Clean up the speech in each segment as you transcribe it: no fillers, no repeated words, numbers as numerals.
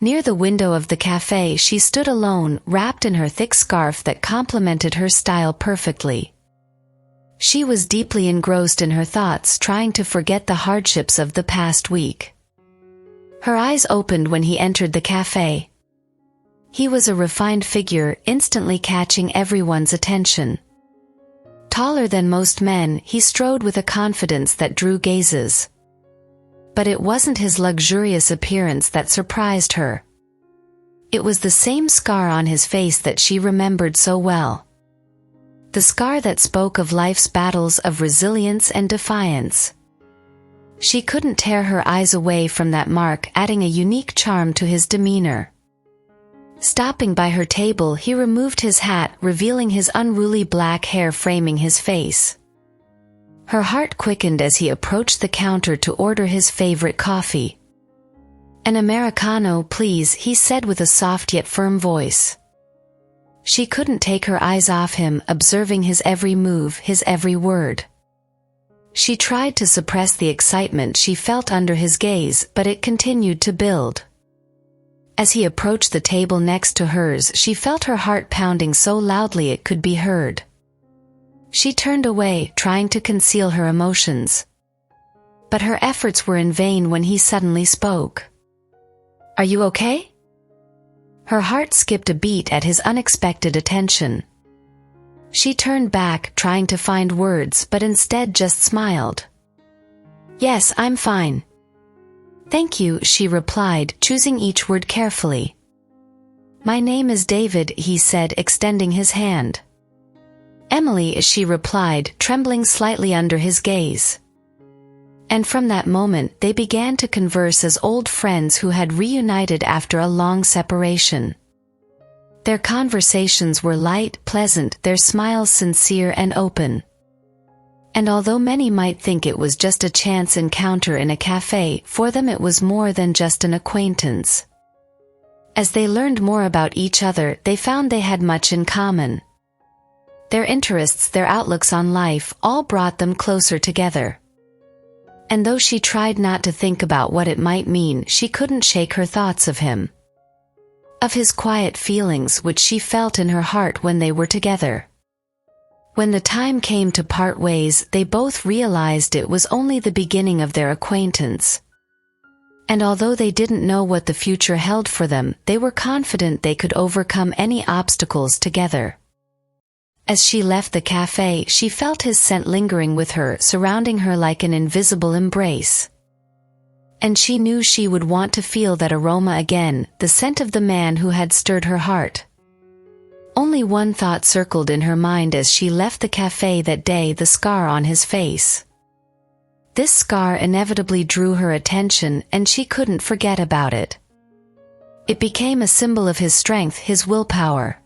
Near the window of the cafe she stood alone, wrapped in her thick scarf that complemented her style perfectly. She was deeply engrossed in her thoughts, trying to forget the hardships of the past week. Her eyes opened when he entered the cafe. He was a refined figure, instantly catching everyone's attention. Taller than most men, he strode with a confidence that drew gazes. But it wasn't his luxurious appearance that surprised her. It was the same scar on his face that she remembered so well. The scar that spoke of life's battles of resilience and defiance. She couldn't tear her eyes away from that mark, adding a unique charm to his demeanor. Stopping by her table, he removed his hat, revealing his unruly black hair framing his face. Her heart quickened as he approached the counter to order his favorite coffee. "An Americano, please," he said with a soft yet firm voice. She couldn't take her eyes off him, observing his every move, his every word. She tried to suppress the excitement she felt under his gaze, but it continued to build. As he approached the table next to hers, she felt her heart pounding so loudly it could be heard. She turned away, trying to conceal her emotions. But her efforts were in vain when he suddenly spoke. "Are you okay?" Her heart skipped a beat at his unexpected attention. She turned back, trying to find words, but instead just smiled. "Yes, I'm fine." "Thank you," she replied, choosing each word carefully. "My name is David," he said, extending his hand. "Emily," she replied, trembling slightly under his gaze. And from that moment they began to converse as old friends who had reunited after a long separation. Their conversations were light, pleasant, their smiles sincere and open. And although many might think it was just a chance encounter in a cafe, for them it was more than just an acquaintance. As they learned more about each other, they found they had much in common. Their interests, their outlooks on life, all brought them closer together. And though she tried not to think about what it might mean, she couldn't shake her thoughts of him. Of his quiet feelings which she felt in her heart when they were together. When the time came to part ways, they both realized it was only the beginning of their acquaintance. And although they didn't know what the future held for them, they were confident they could overcome any obstacles together. As she left the cafe, she felt his scent lingering with her, surrounding her like an invisible embrace. And she knew she would want to feel that aroma again, the scent of the man who had stirred her heart. Only one thought circled in her mind as she left the cafe that day: the scar on his face. This scar inevitably drew her attention, and she couldn't forget about it. It became a symbol of his strength, his willpower.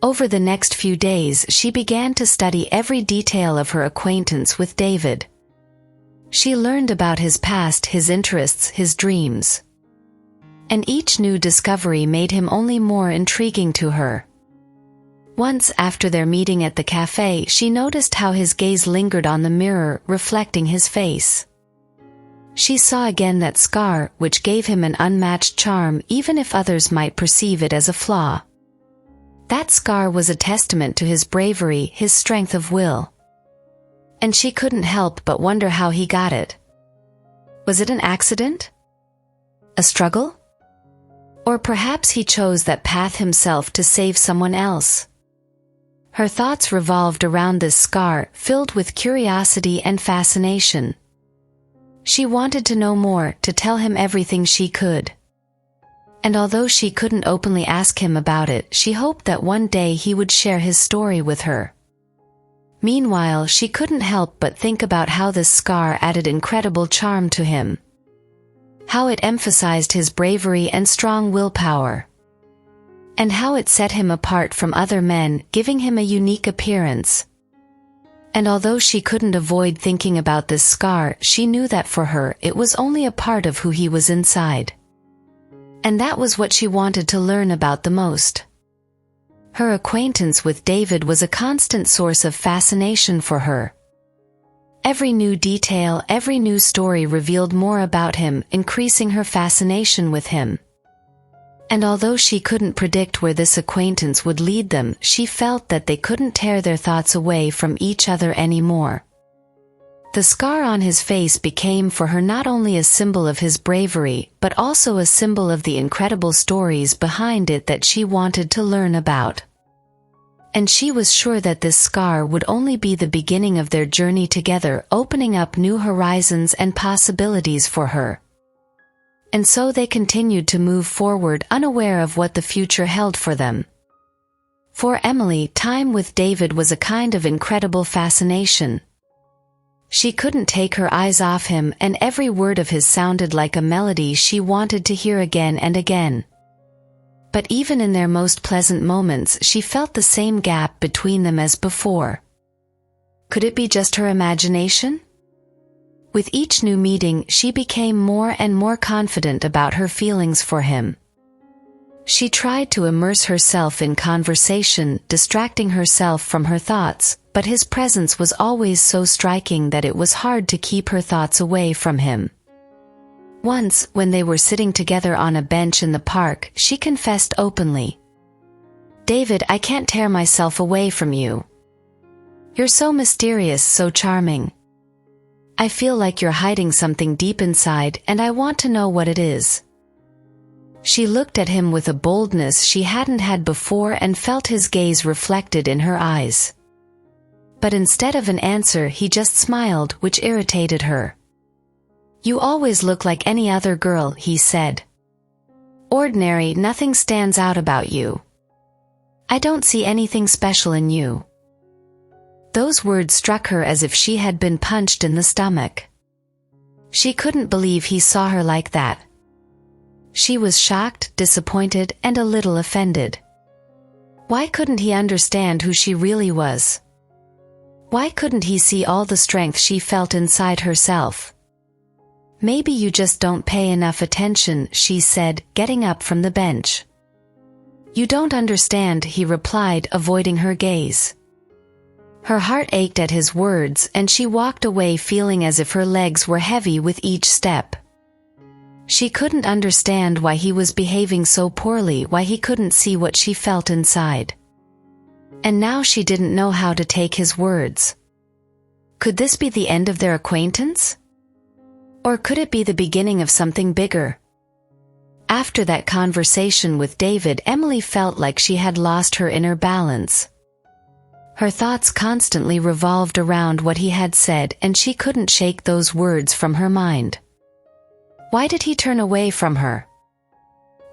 Over the next few days, she began to study every detail of her acquaintance with David. She learned about his past, his interests, his dreams. And each new discovery made him only more intriguing to her. Once, after their meeting at the cafe, she noticed how his gaze lingered on the mirror, reflecting his face. She saw again that scar, which gave him an unmatched charm, even if others might perceive it as a flaw. That scar was a testament to his bravery, his strength of will. And she couldn't help but wonder how he got it. Was it an accident? A struggle? Or perhaps he chose that path himself to save someone else? Her thoughts revolved around this scar, filled with curiosity and fascination. She wanted to know more, to tell him everything she could. And although she couldn't openly ask him about it, she hoped that one day he would share his story with her. Meanwhile, she couldn't help but think about how this scar added incredible charm to him. How it emphasized his bravery and strong willpower. And how it set him apart from other men, giving him a unique appearance. And although she couldn't avoid thinking about this scar, she knew that for her, it was only a part of who he was inside. And that was what she wanted to learn about the most. Her acquaintance with David was a constant source of fascination for her. Every new detail, every new story revealed more about him, increasing her fascination with him. And although she couldn't predict where this acquaintance would lead them, she felt that they couldn't tear their thoughts away from each other anymore. The scar on his face became for her not only a symbol of his bravery, but also a symbol of the incredible stories behind it that she wanted to learn about. And she was sure that this scar would only be the beginning of their journey together, opening up new horizons and possibilities for her. And so they continued to move forward, unaware of what the future held for them. For Emily, time with David was a kind of incredible fascination. She couldn't take her eyes off him, and every word of his sounded like a melody she wanted to hear again and again. But even in their most pleasant moments, she felt the same gap between them as before. Could it be just her imagination? With each new meeting, she became more and more confident about her feelings for him. She tried to immerse herself in conversation, distracting herself from her thoughts, but his presence was always so striking that it was hard to keep her thoughts away from him. Once, when they were sitting together on a bench in the park, she confessed openly, "David, I can't tear myself away from you. You're so mysterious, so charming. I feel like you're hiding something deep inside, and I want to know what it is." She looked at him with a boldness she hadn't had before and felt his gaze reflected in her eyes. But instead of an answer, he just smiled, which irritated her. "You always look like any other girl," he said. "Ordinary, nothing stands out about you. I don't see anything special in you." Those words struck her as if she had been punched in the stomach. She couldn't believe he saw her like that. She was shocked, disappointed, and a little offended. Why couldn't he understand who she really was? Why couldn't he see all the strength she felt inside herself? "Maybe you just don't pay enough attention," she said, getting up from the bench. "You don't understand," he replied, avoiding her gaze. Her heart ached at his words, and she walked away feeling as if her legs were heavy with each step. She couldn't understand why he was behaving so poorly, why he couldn't see what she felt inside. And now she didn't know how to take his words. Could this be the end of their acquaintance? Or could it be the beginning of something bigger? After that conversation with David, Emily felt like she had lost her inner balance. Her thoughts constantly revolved around what he had said, and she couldn't shake those words from her mind. Why did he turn away from her?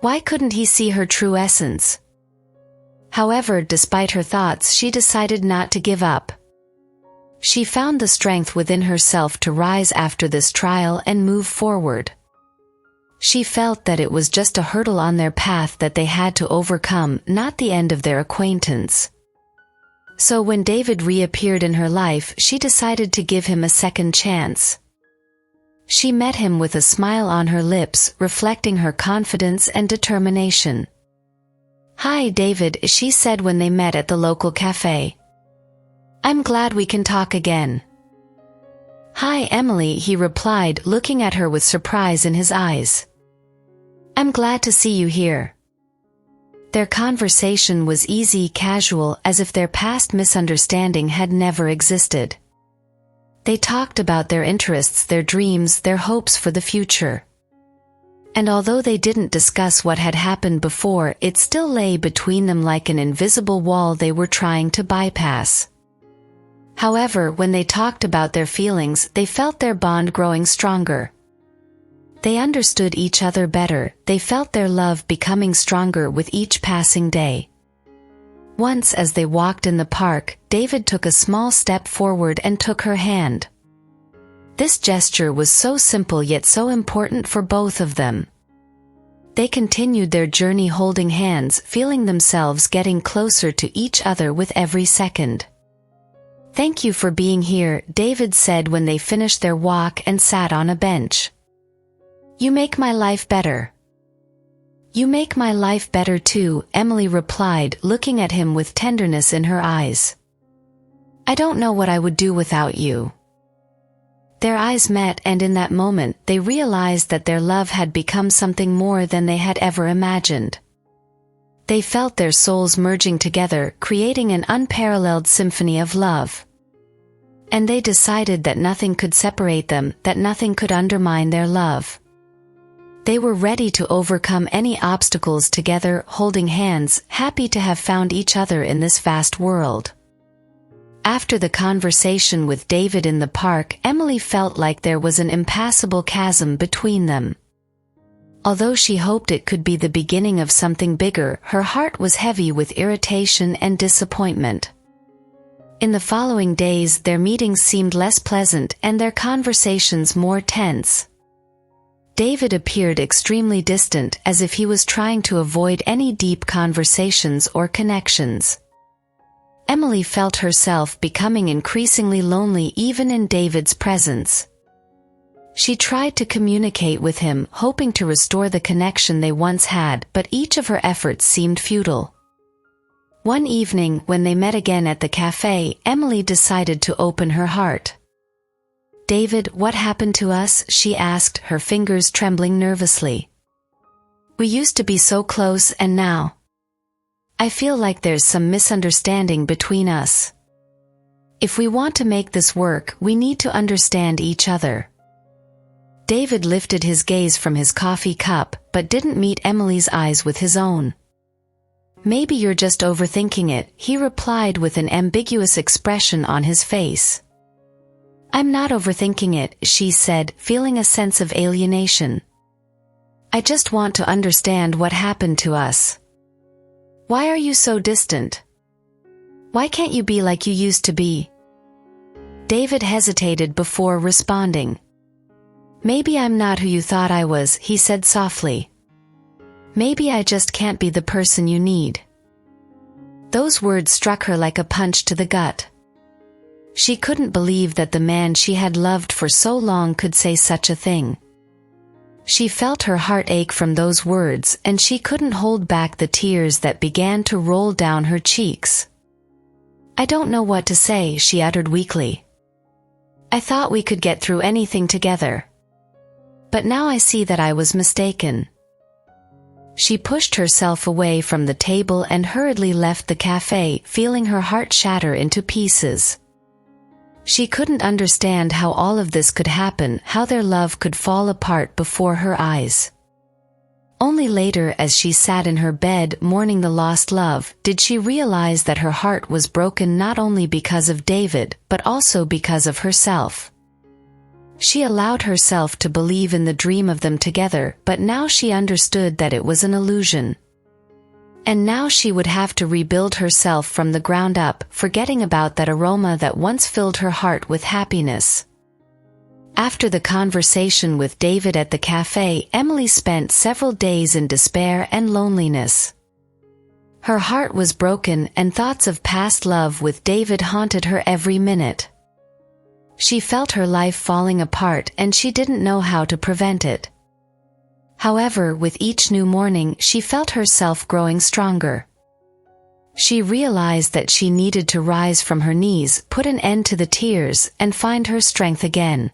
Why couldn't he see her true essence? However, despite her thoughts, she decided not to give up. She found the strength within herself to rise after this trial and move forward. She felt that it was just a hurdle on their path that they had to overcome, not the end of their acquaintance. So when David reappeared in her life, she decided to give him a second chance. She met him with a smile on her lips, reflecting her confidence and determination. "Hi, David," she said when they met at the local cafe. "I'm glad we can talk again." "Hi, Emily," he replied, looking at her with surprise in his eyes. "I'm glad to see you here." Their conversation was easy, casual, as if their past misunderstanding had never existed. They talked about their interests, their dreams, their hopes for the future. And although they didn't discuss what had happened before, it still lay between them like an invisible wall they were trying to bypass. However, when they talked about their feelings, they felt their bond growing stronger. They understood each other better, they felt their love becoming stronger with each passing day. Once as they walked in the park, David took a small step forward and took her hand. This gesture was so simple yet so important for both of them. They continued their journey holding hands, feeling themselves getting closer to each other with every second. "Thank you for being here," David said when they finished their walk and sat on a bench. "You make my life better." "You make my life better too," Emily replied, looking at him with tenderness in her eyes. "I don't know what I would do without you." Their eyes met, and in that moment, they realized that their love had become something more than they had ever imagined. They felt their souls merging together, creating an unparalleled symphony of love. And they decided that nothing could separate them, that nothing could undermine their love. They were ready to overcome any obstacles together, holding hands, happy to have found each other in this vast world. After the conversation with David in the park, Emily felt like there was an impassable chasm between them. Although she hoped it could be the beginning of something bigger, her heart was heavy with irritation and disappointment. In the following days, their meetings seemed less pleasant and their conversations more tense. David appeared extremely distant, as if he was trying to avoid any deep conversations or connections. Emily felt herself becoming increasingly lonely even in David's presence. She tried to communicate with him, hoping to restore the connection they once had, but each of her efforts seemed futile. One evening, when they met again at the cafe, Emily decided to open her heart. "David, what happened to us?" she asked, her fingers trembling nervously. "We used to be so close, and now I feel like there's some misunderstanding between us. If we want to make this work, we need to understand each other." David lifted his gaze from his coffee cup, but didn't meet Emily's eyes with his own. "Maybe you're just overthinking it," he replied with an ambiguous expression on his face. "I'm not overthinking it," she said, feeling a sense of alienation. "I just want to understand what happened to us. Why are you so distant? Why can't you be like you used to be?" David hesitated before responding. "Maybe I'm not who you thought I was," he said softly. "Maybe I just can't be the person you need." Those words struck her like a punch to the gut. She couldn't believe that the man she had loved for so long could say such a thing. She felt her heart ache from those words, and she couldn't hold back the tears that began to roll down her cheeks. "I don't know what to say," she uttered weakly. "I thought we could get through anything together. But now I see that I was mistaken." She pushed herself away from the table and hurriedly left the cafe, feeling her heart shatter into pieces. She couldn't understand how all of this could happen, how their love could fall apart before her eyes. Only later, as she sat in her bed mourning the lost love, did she realize that her heart was broken not only because of David, but also because of herself. She allowed herself to believe in the dream of them together, but now she understood that it was an illusion. And now she would have to rebuild herself from the ground up, forgetting about that aroma that once filled her heart with happiness. After the conversation with David at the cafe, Emily spent several days in despair and loneliness. Her heart was broken, and thoughts of past love with David haunted her every minute. She felt her life falling apart, and she didn't know how to prevent it. However, with each new morning, she felt herself growing stronger. She realized that she needed to rise from her knees, put an end to the tears, and find her strength again.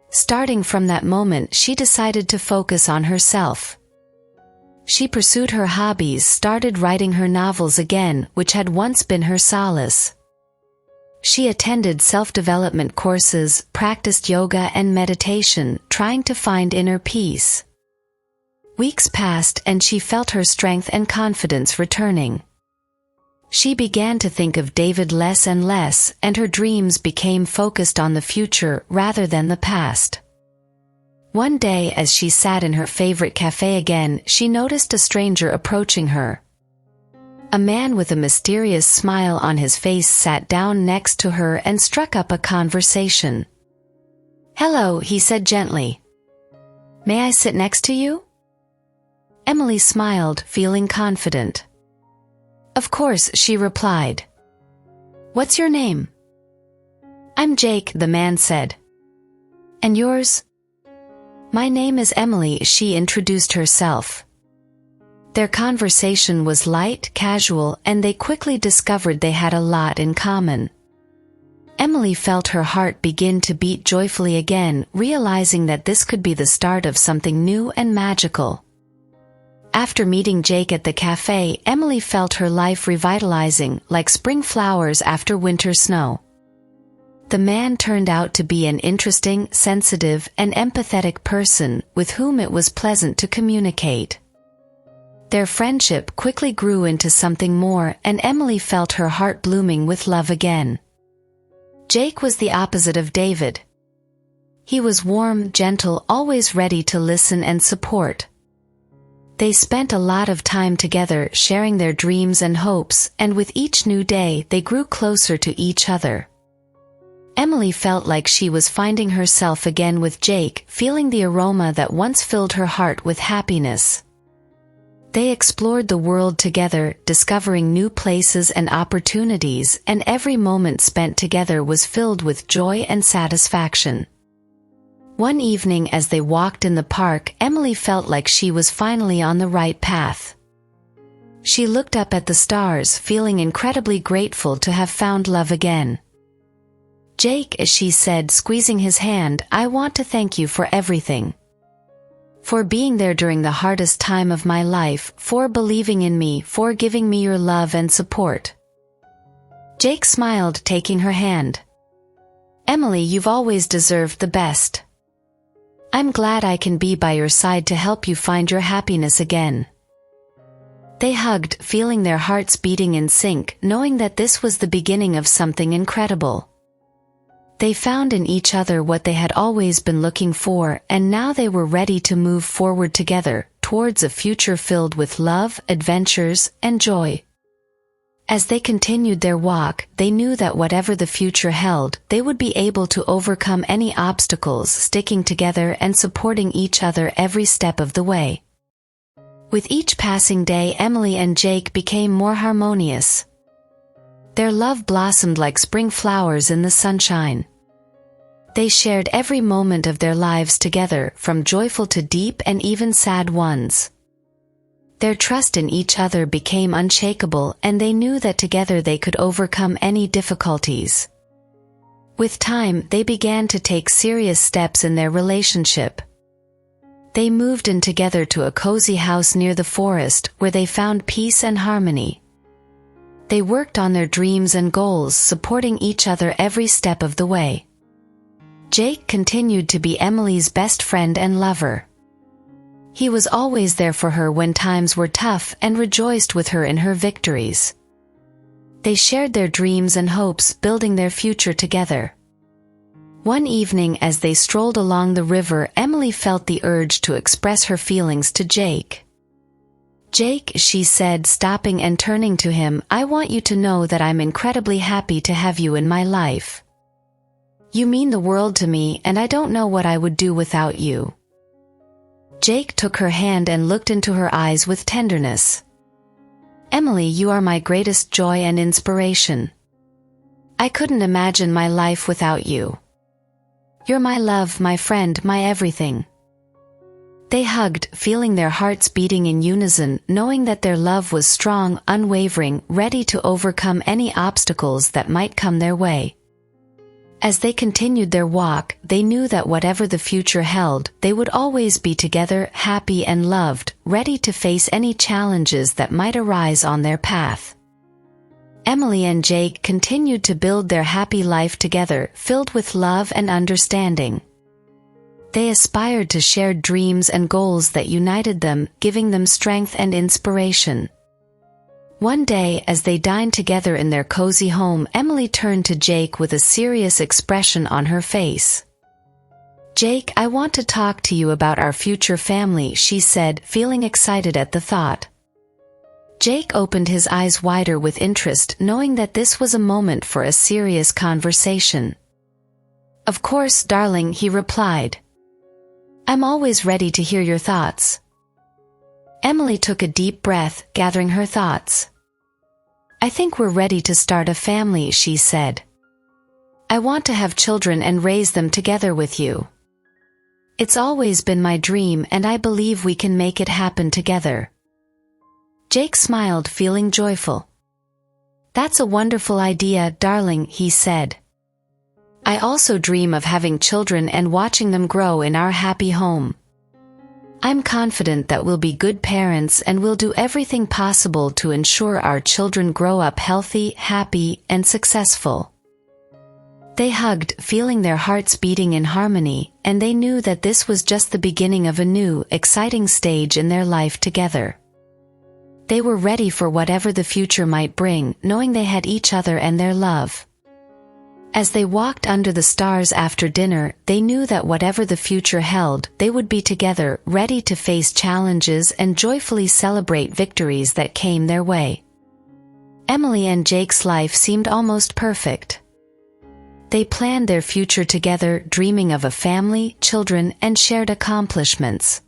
Starting from that moment, she decided to focus on herself. She pursued her hobbies, started writing her novels again, which had once been her solace. She attended self-development courses, practiced yoga and meditation, trying to find inner peace. Weeks passed, and she felt her strength and confidence returning. She began to think of David less and less, and her dreams became focused on the future rather than the past. One day, as she sat in her favorite cafe again, she noticed a stranger approaching her. A man with a mysterious smile on his face sat down next to her and struck up a conversation. "Hello," he said gently. "May I sit next to you?" Emily smiled, feeling confident. "Of course," she replied. "What's your name?" "I'm Jake," the man said. "And yours?" "My name is Emily," she introduced herself. Their conversation was light, casual, and they quickly discovered they had a lot in common. Emily felt her heart begin to beat joyfully again, realizing that this could be the start of something new and magical. After meeting Jake at the cafe, Emily felt her life revitalizing, like spring flowers after winter snow. The man turned out to be an interesting, sensitive, and empathetic person with whom it was pleasant to communicate. Their friendship quickly grew into something more, and Emily felt her heart blooming with love again. Jake was the opposite of David. He was warm, gentle, always ready to listen and support. They spent a lot of time together sharing their dreams and hopes, and with each new day they grew closer to each other. Emily felt like she was finding herself again with Jake, feeling the aroma that once filled her heart with happiness. They explored the world together, discovering new places and opportunities, and every moment spent together was filled with joy and satisfaction. One evening as they walked in the park, Emily felt like she was finally on the right path. She looked up at the stars, feeling incredibly grateful to have found love again. "Jake," she said, squeezing his hand, "I want to thank you for everything. For being there during the hardest time of my life, for believing in me, for giving me your love and support." Jake smiled, taking her hand. "Emily, you've always deserved the best. I'm glad I can be by your side to help you find your happiness again." They hugged, feeling their hearts beating in sync, knowing that this was the beginning of something incredible. They found in each other what they had always been looking for, and now they were ready to move forward together, towards a future filled with love, adventures, and joy. As they continued their walk, they knew that whatever the future held, they would be able to overcome any obstacles, sticking together and supporting each other every step of the way. With each passing day, Emily and Jake became more harmonious. Their love blossomed like spring flowers in the sunshine. They shared every moment of their lives together, from joyful to deep and even sad ones. Their trust in each other became unshakable, and they knew that together they could overcome any difficulties. With time, they began to take serious steps in their relationship. They moved in together to a cozy house near the forest, where they found peace and harmony. They worked on their dreams and goals, supporting each other every step of the way. Jake continued to be Emily's best friend and lover. He was always there for her when times were tough and rejoiced with her in her victories. They shared their dreams and hopes, building their future together. One evening as they strolled along the river, Emily felt the urge to express her feelings to Jake. "Jake," she said, stopping and turning to him, "I want you to know that I'm incredibly happy to have you in my life. You mean the world to me, and I don't know what I would do without you." Jake took her hand and looked into her eyes with tenderness. "Emily, you are my greatest joy and inspiration. I couldn't imagine my life without you. You're my love, my friend, my everything." They hugged, feeling their hearts beating in unison, knowing that their love was strong, unwavering, ready to overcome any obstacles that might come their way. As they continued their walk, they knew that whatever the future held, they would always be together, happy and loved, ready to face any challenges that might arise on their path. Emily and Jake continued to build their happy life together, filled with love and understanding. They aspired to shared dreams and goals that united them, giving them strength and inspiration. One day, as they dined together in their cozy home, Emily turned to Jake with a serious expression on her face. "Jake, I want to talk to you about our future family," she said, feeling excited at the thought. Jake opened his eyes wider with interest, knowing that this was a moment for a serious conversation. "Of course, darling," he replied. "I'm always ready to hear your thoughts." Emily took a deep breath, gathering her thoughts. "I think we're ready to start a family," she said. "I want to have children and raise them together with you. It's always been my dream, and I believe we can make it happen together." Jake smiled, feeling joyful. "That's a wonderful idea, darling," he said. "I also dream of having children and watching them grow in our happy home. I'm confident that we'll be good parents and we'll do everything possible to ensure our children grow up healthy, happy, and successful." They hugged, feeling their hearts beating in harmony, and they knew that this was just the beginning of a new, exciting stage in their life together. They were ready for whatever the future might bring, knowing they had each other and their love. As they walked under the stars after dinner, they knew that whatever the future held, they would be together, ready to face challenges and joyfully celebrate victories that came their way. Emily and Jake's life seemed almost perfect. They planned their future together, dreaming of a family, children, and shared accomplishments.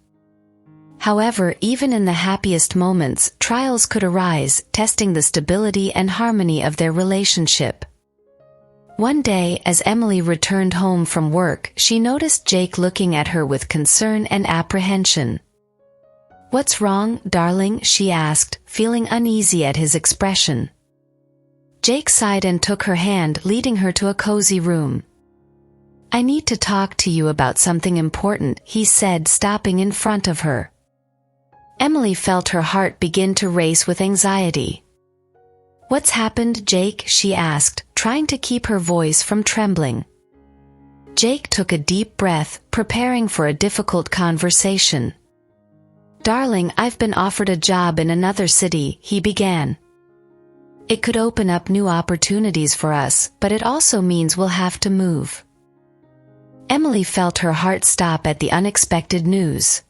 However, even in the happiest moments, trials could arise, testing the stability and harmony of their relationship. One day, as Emily returned home from work, she noticed Jake looking at her with concern and apprehension. "What's wrong, darling?" she asked, feeling uneasy at his expression. Jake sighed and took her hand, leading her to a cozy room. "I need to talk to you about something important," he said, stopping in front of her. Emily felt her heart begin to race with anxiety. "What's happened, Jake?" she asked, trying to keep her voice from trembling. Jake took a deep breath, preparing for a difficult conversation. "Darling, I've been offered a job in another city," he began. "It could open up new opportunities for us, but it also means we'll have to move." Emily felt her heart stop at the unexpected news.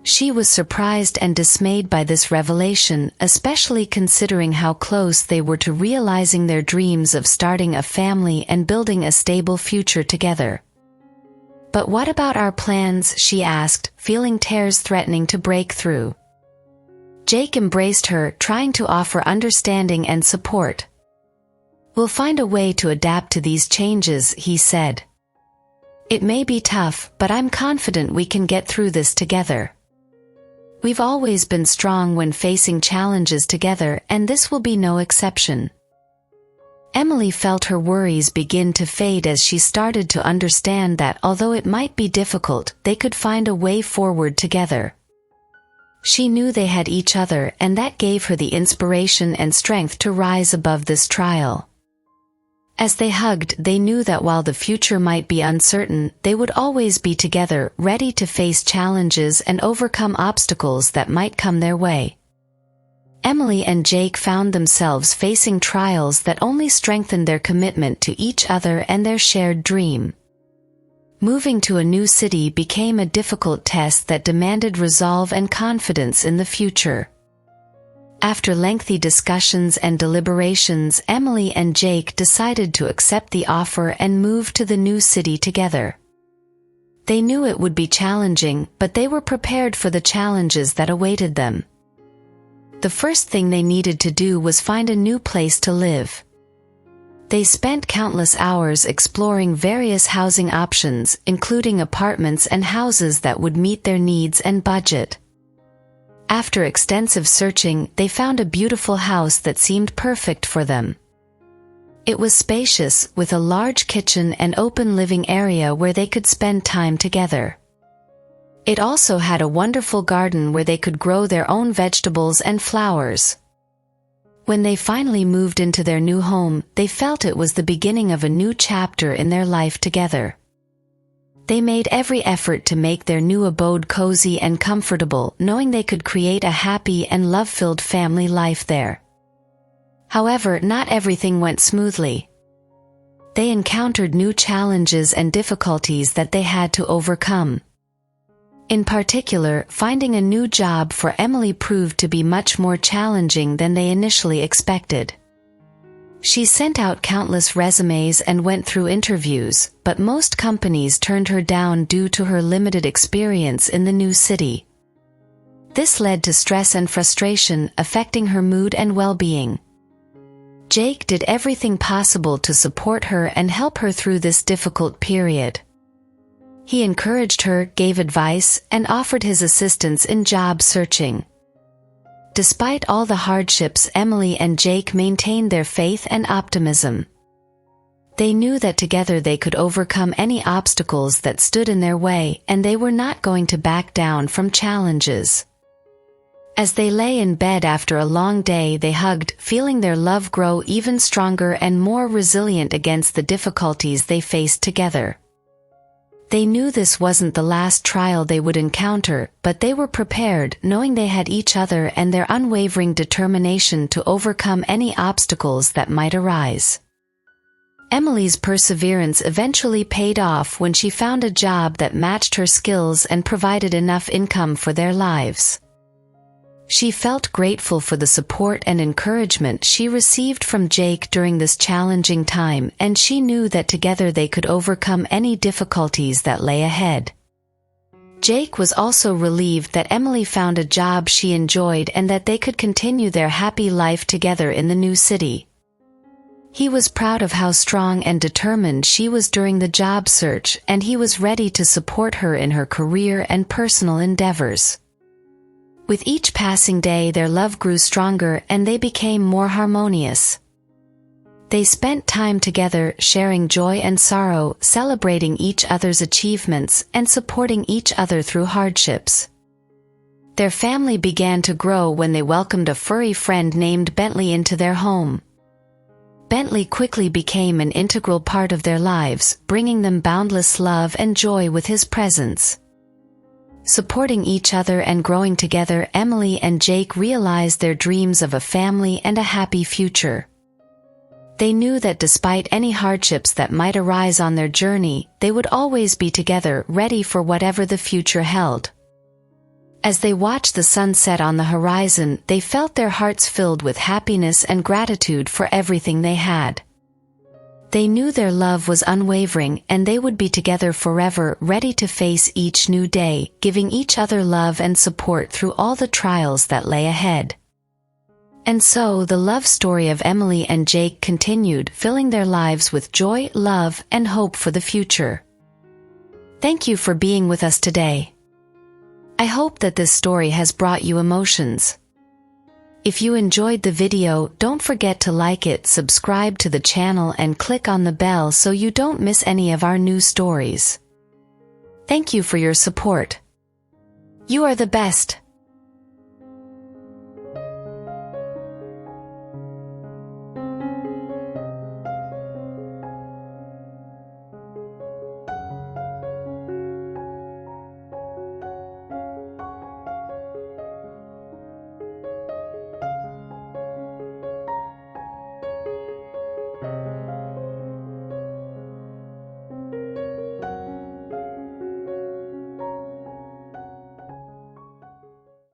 She was surprised and dismayed by this revelation, especially considering how close they were to realizing their dreams of starting a family and building a stable future together. "But what about our plans?" she asked, feeling tears threatening to break through. Jake embraced her, trying to offer understanding and support. "We'll find a way to adapt to these changes," he said. "It may be tough, but I'm confident we can get through this together. We've always been strong when facing challenges together, and this will be no exception." Emily felt her worries begin to fade as she started to understand that although it might be difficult, they could find a way forward together. She knew they had each other, and that gave her the inspiration and strength to rise above this trial. As they hugged, they knew that while the future might be uncertain, they would always be together, ready to face challenges and overcome obstacles that might come their way. Emily and Jake found themselves facing trials that only strengthened their commitment to each other and their shared dream. Moving to a new city became a difficult test that demanded resolve and confidence in the future. After lengthy discussions and deliberations, Emily and Jake decided to accept the offer and move to the new city together. They knew it would be challenging, but they were prepared for the challenges that awaited them. The first thing they needed to do was find a new place to live. They spent countless hours exploring various housing options, including apartments and houses that would meet their needs and budget. After extensive searching, they found a beautiful house that seemed perfect for them. It was spacious, with a large kitchen and open living area where they could spend time together. It also had a wonderful garden where they could grow their own vegetables and flowers. When they finally moved into their new home, they felt it was the beginning of a new chapter in their life together. They made every effort to make their new abode cozy and comfortable, knowing they could create a happy and love-filled family life there. However, not everything went smoothly. They encountered new challenges and difficulties that they had to overcome. In particular, finding a new job for Emily proved to be much more challenging than they initially expected. She sent out countless resumes and went through interviews, but most companies turned her down due to her limited experience in the new city. This led to stress and frustration, affecting her mood and well-being. Jake did everything possible to support her and help her through this difficult period. He encouraged her, gave advice, and offered his assistance in job searching. Despite all the hardships, Emily and Jake maintained their faith and optimism. They knew that together they could overcome any obstacles that stood in their way, and they were not going to back down from challenges. As they lay in bed after a long day, they hugged, feeling their love grow even stronger and more resilient against the difficulties they faced together. They knew this wasn't the last trial they would encounter, but they were prepared, knowing they had each other and their unwavering determination to overcome any obstacles that might arise. Emily's perseverance eventually paid off when she found a job that matched her skills and provided enough income for their lives. She felt grateful for the support and encouragement she received from Jake during this challenging time, and she knew that together they could overcome any difficulties that lay ahead. Jake was also relieved that Emily found a job she enjoyed and that they could continue their happy life together in the new city. He was proud of how strong and determined she was during the job search, and he was ready to support her in her career and personal endeavors. With each passing day, their love grew stronger and they became more harmonious. They spent time together, sharing joy and sorrow, celebrating each other's achievements, and supporting each other through hardships. Their family began to grow when they welcomed a furry friend named Bentley into their home. Bentley quickly became an integral part of their lives, bringing them boundless love and joy with his presence. Supporting each other and growing together, Emily and Jake realized their dreams of a family and a happy future. They knew that despite any hardships that might arise on their journey, they would always be together, ready for whatever the future held. As they watched the sun set on the horizon, they felt their hearts filled with happiness and gratitude for everything they had. They knew their love was unwavering, and they would be together forever, ready to face each new day, giving each other love and support through all the trials that lay ahead. And so the love story of Emily and Jake continued, filling their lives with joy, love, and hope for the future. Thank you for being with us today. I hope that this story has brought you emotions. If you enjoyed the video, don't forget to like it, subscribe to the channel, and click on the bell so you don't miss any of our new stories. Thank you for your support. You are the best.